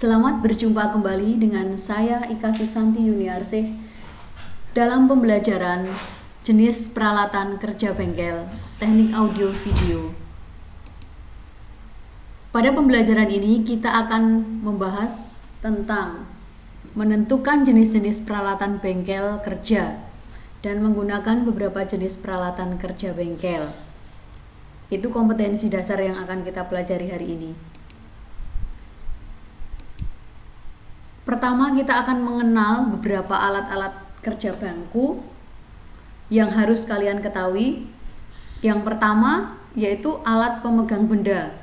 Selamat berjumpa kembali dengan saya Ika Susanti Yuniarsih dalam pembelajaran jenis peralatan kerja bengkel, teknik audio video. Pada pembelajaran ini kita akan membahas tentang menentukan jenis-jenis peralatan bengkel kerja dan menggunakan beberapa jenis peralatan kerja bengkel. Itu kompetensi dasar yang akan kita pelajari hari ini. Pertama, kita akan mengenal beberapa alat-alat kerja bangku yang harus kalian ketahui. Yang pertama yaitu alat pemegang benda.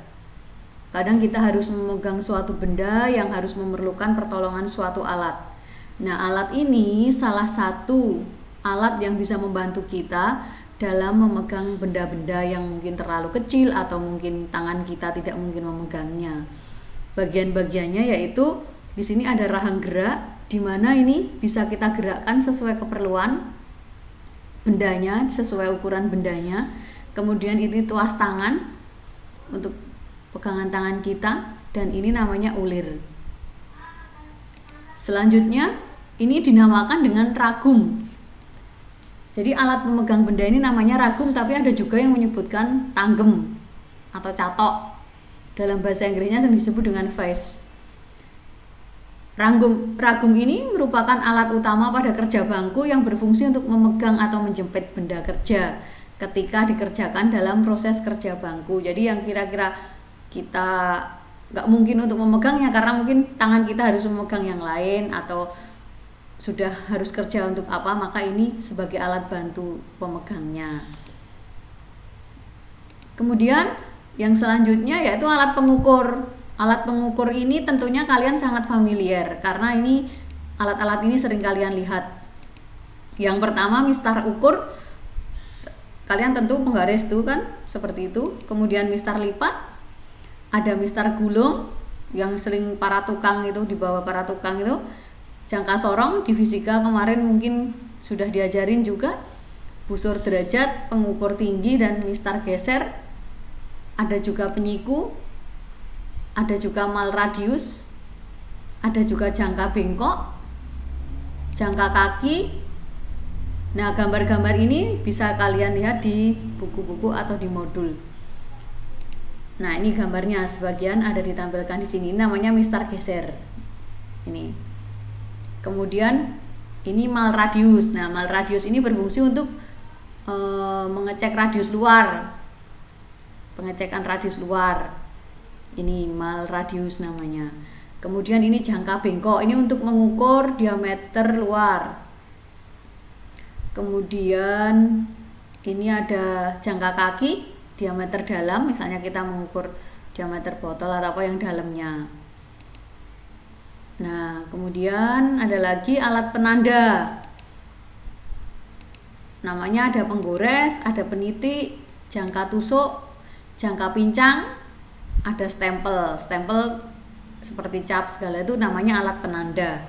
Kadang kita harus memegang suatu benda yang harus memerlukan pertolongan suatu alat. Nah, alat ini salah satu alat yang bisa membantu kita dalam memegang benda-benda yang mungkin terlalu kecil atau mungkin tangan kita tidak mungkin memegangnya. Bagian-bagiannya yaitu di sini ada rahang gerak, di mana ini bisa kita gerakkan sesuai keperluan bendanya, sesuai ukuran bendanya. Kemudian ini tuas tangan untuk pegangan tangan kita, dan ini namanya ulir. Selanjutnya, ini dinamakan dengan ragum. Jadi alat pemegang benda ini namanya ragum, tapi ada juga yang menyebutkan tanggem atau catok. Dalam bahasa Inggrisnya disebut dengan vise. Ragum ini merupakan alat utama pada kerja bangku yang berfungsi untuk memegang atau menjepit benda kerja ketika dikerjakan dalam proses kerja bangku. Jadi yang kira-kira kita nggak mungkin untuk memegangnya karena mungkin tangan kita harus memegang yang lain atau sudah harus kerja untuk apa, maka ini sebagai alat bantu pemegangnya. Kemudian yang selanjutnya yaitu alat pengukur. Alat pengukur ini tentunya kalian sangat familiar karena ini alat-alat ini sering kalian lihat. Yang pertama mistar ukur, kalian tentu penggaris itu kan seperti itu. Kemudian mistar lipat, ada mistar gulung yang sering para tukang itu dibawa para tukang itu. Jangka sorong di fisika kemarin mungkin sudah diajarin juga. Busur derajat, pengukur tinggi dan mistar geser. Ada juga penyiku. Ada juga mal radius, ada juga jangka bengkok, jangka kaki. Nah, gambar-gambar ini bisa kalian lihat di buku-buku atau di modul. Nah, ini gambarnya sebagian ada ditampilkan di sini, namanya mistar geser. Ini. Kemudian ini mal radius. Nah, mal radius ini berfungsi untuk mengecek radius luar. Pengecekan radius luar. Ini mal radius namanya. Kemudian ini jangka bengkok, ini untuk mengukur diameter luar. Kemudian ini ada jangka kaki, diameter dalam, misalnya kita mengukur diameter botol atau apa yang dalamnya. Nah, kemudian ada lagi alat penanda. Namanya ada penggores, ada penitik, jangka tusuk, jangka pincang, ada stempel seperti cap segala itu namanya alat penanda.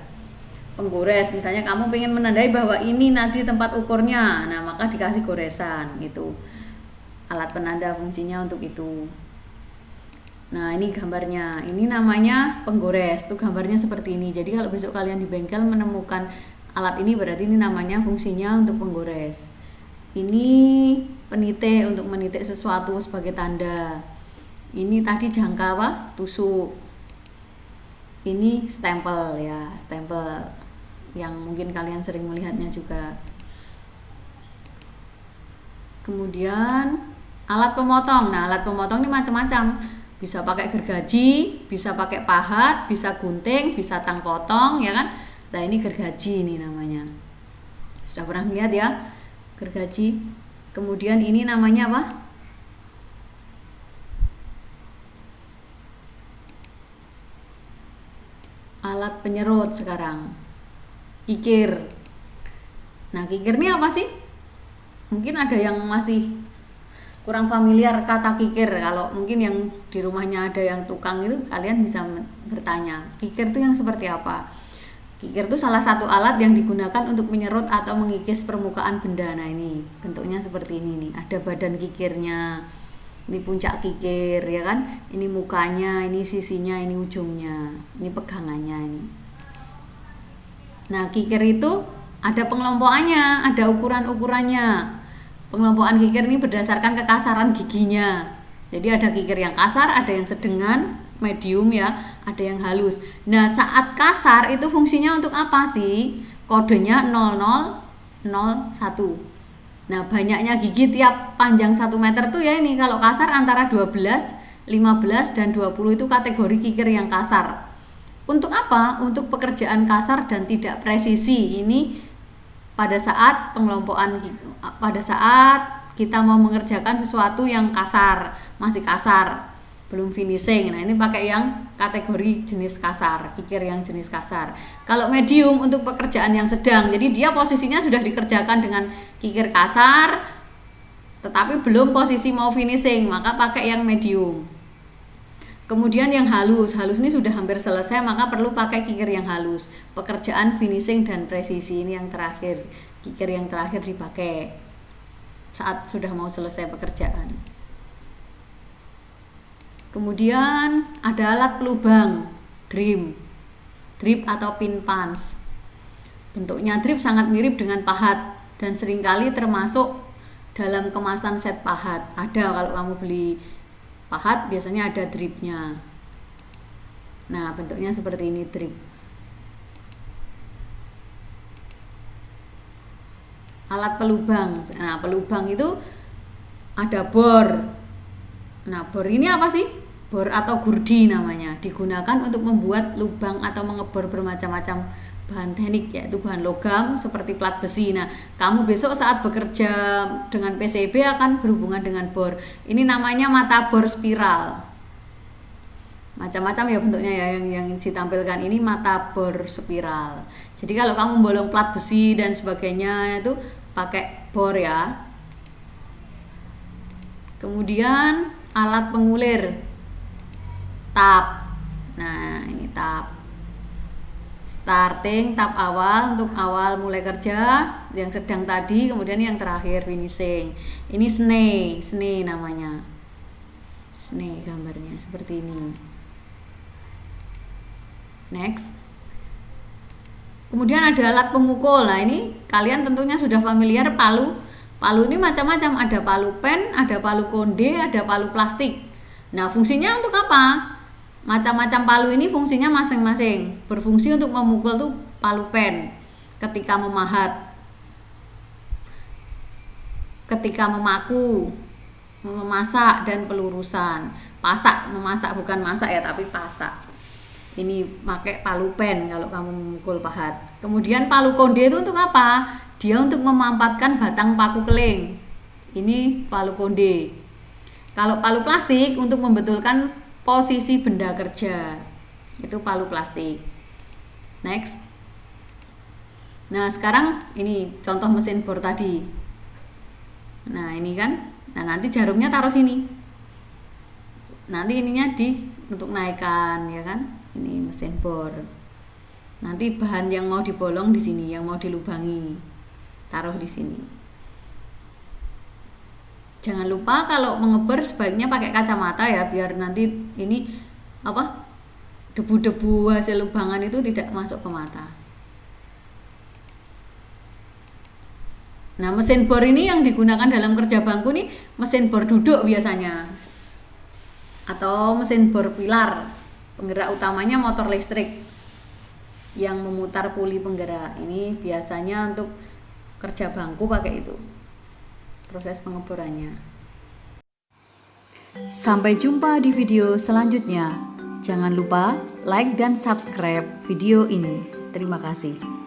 Penggores, misalnya kamu pengen menandai bahwa ini nanti tempat ukurnya, nah maka dikasih goresan gitu. Alat penanda fungsinya untuk itu. Nah, ini gambarnya, ini namanya penggores, tuh gambarnya seperti ini. Jadi kalau besok kalian di bengkel menemukan alat ini, berarti ini namanya fungsinya untuk penggores. Ini penitik untuk menitik sesuatu sebagai tanda. Ini tadi jangka apa? Tusuk. Ini stempel ya, stempel yang mungkin kalian sering melihatnya juga. Kemudian alat pemotong. Nah, alat pemotong ini macam-macam. Bisa pakai gergaji, bisa pakai pahat, bisa gunting, bisa tang potong, ya kan? Nah, ini gergaji ini namanya. Sudah pernah lihat ya? Gergaji. Kemudian ini namanya apa? Alat penyerut sekarang, kikir. Nah, kikir ini apa sih? Mungkin ada yang masih kurang familiar kata kikir. Kalau mungkin yang di rumahnya ada yang tukang itu, kalian bisa bertanya, kikir itu yang seperti apa? Kikir itu salah satu alat yang digunakan untuk menyerut atau mengikis permukaan benda. Nah, ini bentuknya seperti ini nih. Ada badan kikirnya. Ini puncak kikir ya kan, ini mukanya, ini sisinya, ini ujungnya, ini pegangannya ini. Nah, kikir itu ada pengelompokannya, ada ukuran-ukurannya. Pengelompokan kikir ini berdasarkan kekasaran giginya. Jadi ada kikir yang kasar, ada yang sedengan, medium ya, ada yang halus. Nah, saat kasar itu fungsinya untuk apa sih? Kodenya 0001. Nah, banyaknya gigi tiap panjang 1 meter tuh ya ini, kalau kasar antara 12, 15, dan 20 itu kategori kikir yang kasar. Untuk apa? Untuk pekerjaan kasar dan tidak presisi. Ini pada saat pengelompokan, pada saat kita mau mengerjakan sesuatu yang kasar, masih kasar, belum finishing. Nah, ini pakai yang kategori jenis kasar, kikir yang jenis kasar. Kalau medium untuk pekerjaan yang sedang, jadi dia posisinya sudah dikerjakan dengan kikir kasar tetapi belum posisi mau finishing, maka pakai yang medium. Kemudian yang halus, halus ini sudah hampir selesai, maka perlu pakai kikir yang halus. Pekerjaan finishing dan presisi ini yang terakhir, kikir yang terakhir dipakai saat sudah mau selesai pekerjaan. Kemudian ada alat pelubang, drip atau pin punch. Bentuknya drip sangat mirip dengan pahat dan seringkali termasuk dalam kemasan set pahat. Ada, kalau kamu beli pahat biasanya ada dripnya. Nah, bentuknya seperti ini drip. Alat pelubang. Nah, pelubang itu ada bor. Nah, bor ini apa sih? Bor atau gurdi namanya. Digunakan untuk membuat lubang atau mengebor bermacam-macam bahan teknik, yaitu bahan logam seperti plat besi. Nah, kamu besok saat bekerja dengan PCB akan berhubungan dengan bor. Ini namanya mata bor spiral. Macam-macam ya bentuknya ya yang ditampilkan ini mata bor spiral. Jadi kalau kamu bolong plat besi dan sebagainya itu pakai bor ya. Kemudian alat pengulir, tap. Nah, ini tap. Starting, tap awal untuk awal mulai kerja, yang sedang tadi, kemudian yang terakhir finishing. Ini sney namanya. Sney gambarnya seperti ini. Next. Kemudian ada alat pemukul. Nah, ini kalian tentunya sudah familiar palu. Palu ini macam-macam, ada palu pen, ada palu konde, ada palu plastik. Nah, fungsinya untuk apa? Macam-macam palu ini fungsinya masing-masing. Berfungsi untuk memukul tuh palu pen ketika memahat, ketika memaku, memasak, dan pelurusan. Memasak bukan masak ya, tapi pasak. Ini pakai palu pen kalau kamu memukul pahat. Kemudian palu konde itu untuk apa? Dia untuk memampatkan batang paku keling. Ini palu konde. Kalau palu plastik untuk membetulkan posisi benda kerja. Itu palu plastik. Next. Nah, sekarang ini contoh mesin bor tadi. Nah, ini kan. Nah, nanti jarumnya taruh sini. Nanti ininya untuk naikkan ya kan. Ini mesin bor. Nanti bahan yang mau dibolong di sini, yang mau dilubangi, taruh di sini. Jangan lupa kalau mengebor sebaiknya pakai kacamata ya, biar nanti ini debu-debu hasil lubangan itu tidak masuk ke mata. Nah, mesin bor ini yang digunakan dalam kerja bangku nih, mesin bor duduk biasanya, atau mesin bor pilar. Penggerak utamanya motor listrik yang memutar puli penggerak. Ini biasanya untuk kerja bangku pakai itu, proses pengeborannya. Sampai jumpa di video selanjutnya. Jangan lupa like dan subscribe video ini. Terima kasih.